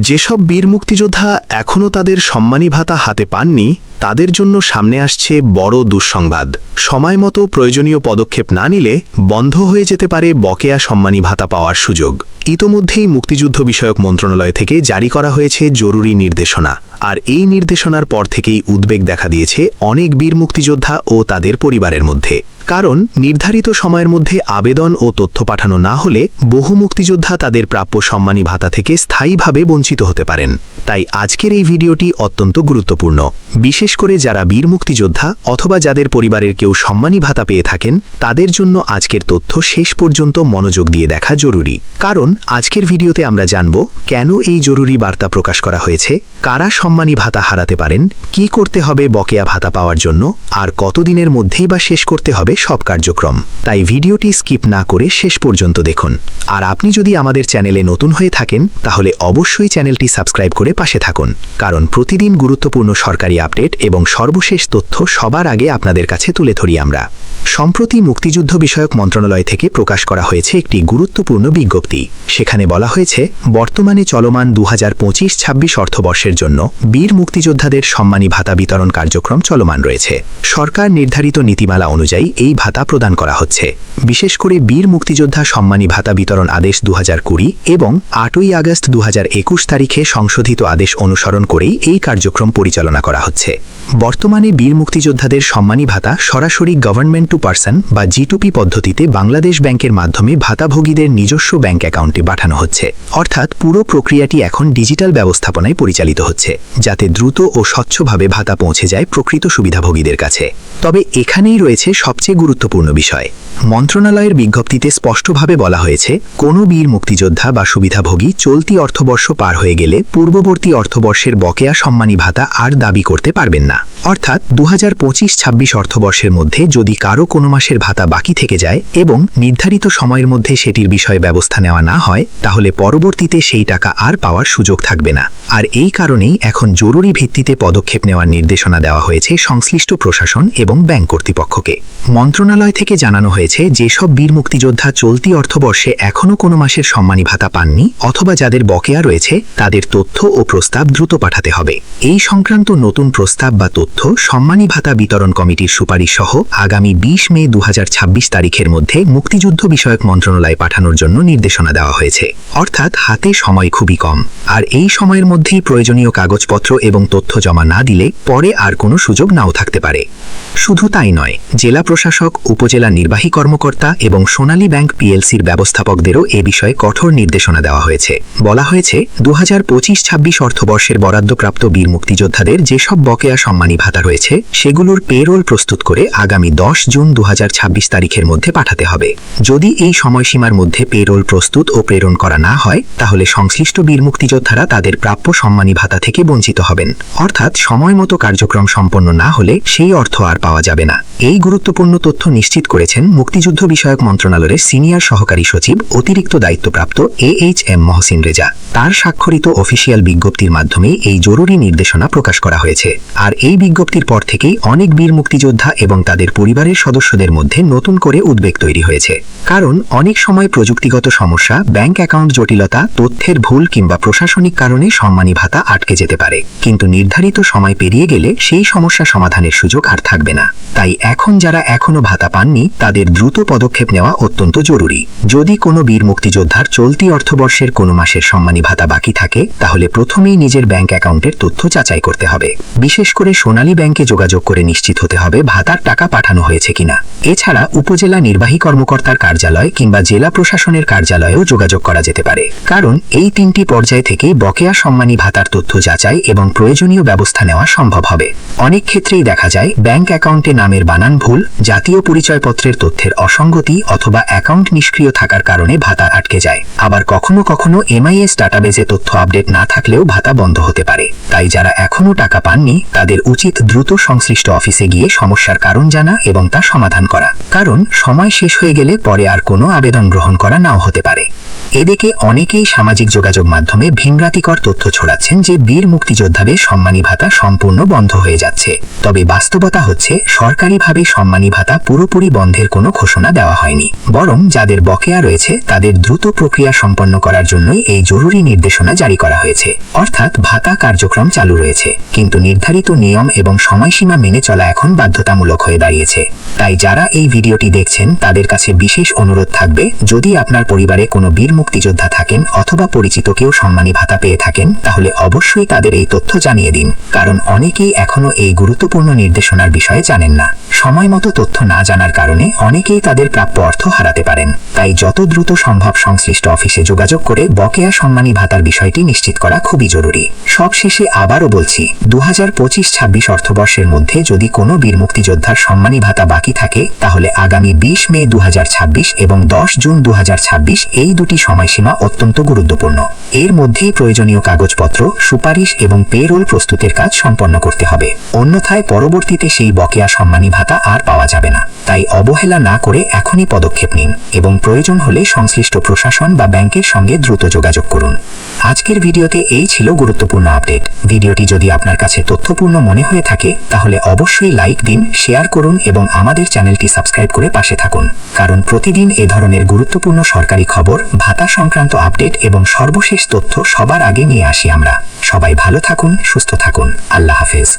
যেসব বীর মুক্তিযোদ্ধা এখনও তাদের সম্মানী ভাতা হাতে পাননি তাদের জন্য সামনে আসছে বড় দুঃসংবাদ। সময়মতো প্রয়োজনীয় পদক্ষেপ না নিলে বন্ধ হয়ে যেতে পারে বকেয়া সম্মানী ভাতা পাওয়ার সুযোগ। ইতোমধ্যেই মুক্তিযুদ্ধ বিষয়ক মন্ত্রণালয় থেকে জারি করা হয়েছে জরুরি নির্দেশনা, আর এই নির্দেশনার পর থেকেই উদ্বেগ দেখা দিয়েছে অনেক বীর মুক্তিযোদ্ধা ও তাদের পরিবারের মধ্যে। কারণ নির্ধারিত সময়ের মধ্যে আবেদন ও তথ্য পাঠানো না হলে বহু মুক্তিযোদ্ধা তাদের প্রাপ্য সম্মানী ভাতা থেকে স্থায়ীভাবে বঞ্চিত হতে পারেন। তাই আজকের এই ভিডিওটি অত্যন্ত গুরুত্বপূর্ণ, বিশেষ করে যারা বীর মুক্তিযোদ্ধা অথবা যাদের পরিবারের কেউ সম্মানী ভাতা পেয়ে থাকেন তাদের জন্য আজকের তথ্য শেষ পর্যন্ত মনোযোগ দিয়ে দেখা জরুরি। কারণ আজকের ভিডিওতে আমরা জানব কেন এই জরুরি বার্তা প্রকাশ করা হয়েছে, কারা সম্মানী ভাতা হারাতে পারেন, কি করতে হবে বকেয়া ভাতা পাওয়ার জন্য, আর কতদিনের মধ্যেই বা শেষ করতে হবে সব কার্যক্রম। তাই ভিডিওটি স্কিপ না করে শেষ পর্যন্ত দেখুন। আর আপনি যদি আমাদের চ্যানেলে নতুন হয়ে থাকেন তাহলে অবশ্যই চ্যানেলটি সাবস্ক্রাইব করে পাশে থাকুন, কারণ প্রতিদিন গুরুত্বপূর্ণ সরকারি আপডেট এবং সর্বশেষ তথ্য সবার আগে আপনাদের কাছে তুলে ধরি আমরা। সম্প্রতি মুক্তিযুদ্ধ বিষয়ক মন্ত্রণালয় থেকে প্রকাশ করা হয়েছে একটি গুরুত্বপূর্ণ বিজ্ঞপ্তি। সেখানে বলা হয়েছে বর্তমানে চলমান 2025-26 অর্থবর্ষের জন্য বীর মুক্তিযোদ্ধাদের সম্মানী ভাতা বিতরণ কার্যক্রম চলমান রয়েছে। সরকার নির্ধারিত নীতিমালা অনুযায়ী এই ভাতা প্রদান করা হচ্ছে। বিশেষ করে বীর মুক্তিযোদ্ধা সম্মানী ভাতা বিতরণ আদেশ 2020 এবং 8ই আগস্ট 2021 তারিখে সংশোধিত আদেশ অনুসরণ করেই এই কার্যক্রম পরিচালনা করা হচ্ছে। বর্তমানে বীর মুক্তিযোদ্ধাদের সম্মানী ভাতা সরাসরি গভর্নমেন্ট টু পারসন বা G2P পদ্ধতিতে বাংলাদেশ ব্যাংকের মাধ্যমে ভাতাভোগীদের নিজস্ব ব্যাংক অ্যাকাউন্টে পাঠানো হচ্ছে। অর্থাৎ পুরো প্রক্রিয়াটি এখন ডিজিটাল ব্যবস্থাপনায় পরিচালিত হচ্ছে, যাতে দ্রুত ও স্বচ্ছভাবে ভাতা পৌঁছে যায় প্রকৃত সুবিধাভোগীদের কাছে। তবে এখানেই রয়েছে সবচেয়ে গুরুত্বপূর্ণ বিষয়। মন্ত্রণালয়ের বিজ্ঞপ্তিতে স্পষ্টভাবে বলা হয়েছে কোনো বীর মুক্তিযোদ্ধা বা সুবিধাভোগী চলতি অর্থবর্ষ পার হয়ে গেলে পূর্ববর্তী অর্থবর্ষের বকেয়া সম্মানী ভাতা আর দাবি করতে পারবেন না। অর্থাৎ 2025-26 অর্থবর্ষের মধ্যে যদি কারো কোনো মাসের ভাতা বাকি থেকে যায় এবং নির্ধারিত সময়ের মধ্যে সেটির বিষয়ে ব্যবস্থা নেওয়া না হয় তাহলে পরবর্তীতে সেই টাকা আর পাওয়ার সুযোগ থাকবে না। আর এই কারণেই এখন জরুরি ভিত্তিতে পদক্ষেপ নেওয়ার নির্দেশনা দেওয়া হয়েছে সংশ্লিষ্ট প্রশাসন এবং ব্যাংক কর্তৃপক্ষকে। মন্ত্রণালয় থেকে জানানো হয়েছে যেসব বীর মুক্তিযোদ্ধা চলতি অর্থবর্ষে এখনও কোনো মাসের সম্মানী ভাতা পাননি অথবা যাদের বকেয়া রয়েছে তাদের তথ্য ও প্রস্তাব দ্রুত পাঠাতে হবে। এই সংক্রান্ত নতুন প্রস্তাব বা তথ্য সম্মানী ভাতা বিতরণ কমিটির সুপারিশ সহ আগামী 20 মে 2026 তারিখের মধ্যে মুক্তিযুদ্ধ বিষয়ক মন্ত্রণালয়ে পাঠানোর জন্য নির্দেশনা দেওয়া হয়েছে। অর্থাৎ হাতে সময় খুবই কম, আর এই সময়ের মধ্যেই প্রয়োজনীয় কাগজপত্র এবং তথ্য জমা না দিলে পরে আর কোনো সুযোগ নাও থাকতে পারে। শুধু তাই নয়, জেলা প্রশাসক, উপজেলা নির্বাহী কর্মকর্তা এবং সোনালী ব্যাংক PLCর ব্যবস্থাপকদেরও এ বিষয়ে কঠোর নির্দেশনা দেওয়া হয়েছে। বলা হয়েছে 2025-26 অর্থবর্ষের বরাদ্দপ্রাপ্ত বীর মুক্তিযোদ্ধাদের যেসব বকেয়া সম্মানী ভাতা রয়েছে সেগুলোর পেরোল প্রস্তুত করে আগামী 10 জুন 2026 তারিখের মধ্যে পাঠাতে হবে। যদি এই সময়সীমার মধ্যে পেরোল প্রস্তুত ও প্রেরণ করা না হয় তাহলে সংশ্লিষ্ট বীর মুক্তিযোদ্ধারা তাদের প্রাপ্য সম্মানী ভাতা থেকে বঞ্চিত হবেন। অর্থাৎ সময়মতো কার্যক্রম সম্পন্ন না হলে সেই অর্থ আর পাওয়া যাবে না। এই গুরুত্বপূর্ণ তথ্য নিশ্চিত করেছেন মুক্তিযুদ্ধ বিষয়ক মন্ত্রণালয়ের সিনিয়র সহকারী সচিব অতিরিক্ত দায়িত্বপ্রাপ্ত AHM মহসিন রেজা। তার স্বাক্ষরিত অফিসিয়াল বিজ্ঞপ্তির মাধ্যমে এই জরুরি নির্দেশনা প্রকাশ করা হয়েছে। আর এই বিজ্ঞপ্তির পর থেকেই অনেক বীর মুক্তিযোদ্ধা এবং তাদের পরিবারের সদস্যদের মধ্যে নতুন করে উদ্বেগ তৈরি হয়েছে। কারণ অনেক সময় প্রযুক্তিগত সমস্যা, ব্যাংক অ্যাকাউন্ট জটিলতা, তথ্যের ভুল কিংবা প্রশাসনিক কারণে সম্মানী ভাতা আটকে যেতে পারে, কিন্তু নির্ধারিত সময় পেরিয়ে গেলে সেই সমস্যা সমাধানের সুযোগ আর থাকবে না। তাই এখন যারা এখনো ভাতা পাননি তাদের দ্রুত পদক্ষেপ নেওয়া অত্যন্ত জরুরি। যদি কোনো বীর মুক্তিযোদ্ধার চলতি অর্থবর্ষের কোনো মাসের সম্মানী ভাতা বাকি থাকে তাহলে প্রথমেই নিজের ব্যাংক অ্যাকাউন্টের তথ্য যাচাই করতে হবে। বিশেষ করে সোনালী ব্যাংকে যোগাযোগ করে নিশ্চিত হতে হবে ভাতার টাকা পাঠানো হয়েছে কিনা। এছাড়া উপজেলা নির্বাহী কর্মকর্তার কার্যালয় কিংবা জেলা প্রশাসনের কার্যালয়েও যোগাযোগ করা যেতে পারে। কারণ এই 3টি পর্যায় থেকেই বকেয়া সম্মানী ভাতার তথ্য যাচাই এবং প্রয়োজনীয় ব্যবস্থা নেওয়া সম্ভব হবে। অনেক ক্ষেত্রেই দেখা যায় ব্যাংক অ্যাকাউন্টে নামের বানান ভুল, জাতীয় পরিচয়পত্রের তথ্যের অসঙ্গতি অথবা অ্যাকাউন্ট নিষ্ক্রিয় থাকার কারণে ভাতা আটকে যায়। আবার কখনো কখনো MIS ডাটাবেজে তথ্য আপডেট না থাকলেও ভাতা বন্ধ হতে পারে। তাই যারা এখনো টাকা পাননি তাদের উচিত দ্রুত সংশ্লিষ্ট অফিসে গিয়ে সমস্যার কারণ জানা এবং তা সমাধান করা। কারণ সময় শেষ হয়ে গেলে পরে আর কোনো আবেদন গ্রহণ করা নাও হতে পারে। এদিকে অনেকেই সামাজিক যোগাযোগ মাধ্যমে ভীমরাতিকর তথ্য ছড়াচ্ছেন যে বীর মুক্তিযোদ্ধাদের সম্মানী ভাতা সম্পূর্ণ বন্ধ হয়ে যাচ্ছে। তবে বাস্তবতা হচ্ছে সরকারিভাবে সম্মানী ভাতা পুরোপুরি বন্ধের কোনো ঘোষণা দেওয়া হয়নি, বরং যাদের বকেয়া রয়েছে তাদের দ্রুত প্রক্রিয়া সম্পন্ন করার জন্যই এই জরুরি নির্দেশনা জারি করা হয়েছে। অর্থাৎ ভাতা কার্যক্রম চালু রয়েছে, কিন্তু নির্ধারিত নিয়ম এবং সময়সীমা মেনে চলা এখন বাধ্যতামূলক হয়ে দাঁড়িয়েছে। তাই যারা এই ভিডিওটি দেখছেন তাদের কাছে বিশেষ অনুরোধ থাকবে, যদি আপনার পরিবারে কোনো বীর মুক্তিযোদ্ধা থাকেন অথবা পরিচিত কেউ সম্মানী ভাতা পেয়ে থাকেন তাহলে অবশ্যই তাদের এই তথ্য জানিয়ে দিন, কারণ অনেকেই এখনো এই গুরুত্বপূর্ণ নির্দেশনার বিষয়ে জানেন না। সময় মতো তথ্য না জানার কারণে অনেকেই তাদের প্রাপ্য অর্থ হারাতে পারেন। তাই যত দ্রুত সম্ভব সংশ্লিষ্ট অফিসে যোগাযোগ করে বকেয়া সম্মানী ভাতার বিষয়টি নিশ্চিত করা খুবই জরুরি। সবশেষে আবারও বলছি, 2025-26 অর্থবর্ষের মধ্যে যদি কোনো বীর মুক্তিযোদ্ধার সম্মানী ভাতা বাকি থাকে তাহলে আগামী 20 মে 2026 এবং 10 জুন 2026 এই দুটি সময়সীমা অত্যন্ত গুরুত্বপূর্ণ। এর মধ্যেই প্রয়োজনীয় কাগজপত্র, সুপারিশ এবং পেরোল প্রস্তুতের কাজ সম্পন্ন করতে হবে, অন্যথায় পরবর্তীতে সেই বকেয়া সম্মানী ভাতা আর পাওয়া যাবে না। তাই অবহেলা না করে এখনই পদক্ষেপ নিন এবং প্রয়োজন হলে সংশ্লিষ্ট প্রশাসন বা ব্যাংকের সঙ্গে দ্রুত যোগাযোগ করুন। আজকের ভিডিওতে এই ছিল গুরুত্বপূর্ণ আপডেট। ভিডিওটি যদি আপনার কাছে তথ্যপূর্ণ মনে হয়ে থাকে তাহলে অবশ্যই লাইক দিন, শেয়ার করুন এবং আমাদের চ্যানেলটি সাবস্ক্রাইব করে পাশে থাকুন, কারণ প্রতিদিন এ ধরনের গুরুত্বপূর্ণ সরকারি খবর, ভাতা সংক্রান্ত আপডেট এবং সর্বশেষ তথ্য সবার আগে নিয়ে আসি আমরা। সবাই ভালো থাকুন, সুস্থ থাকুন। আল্লাহ হাফেজ।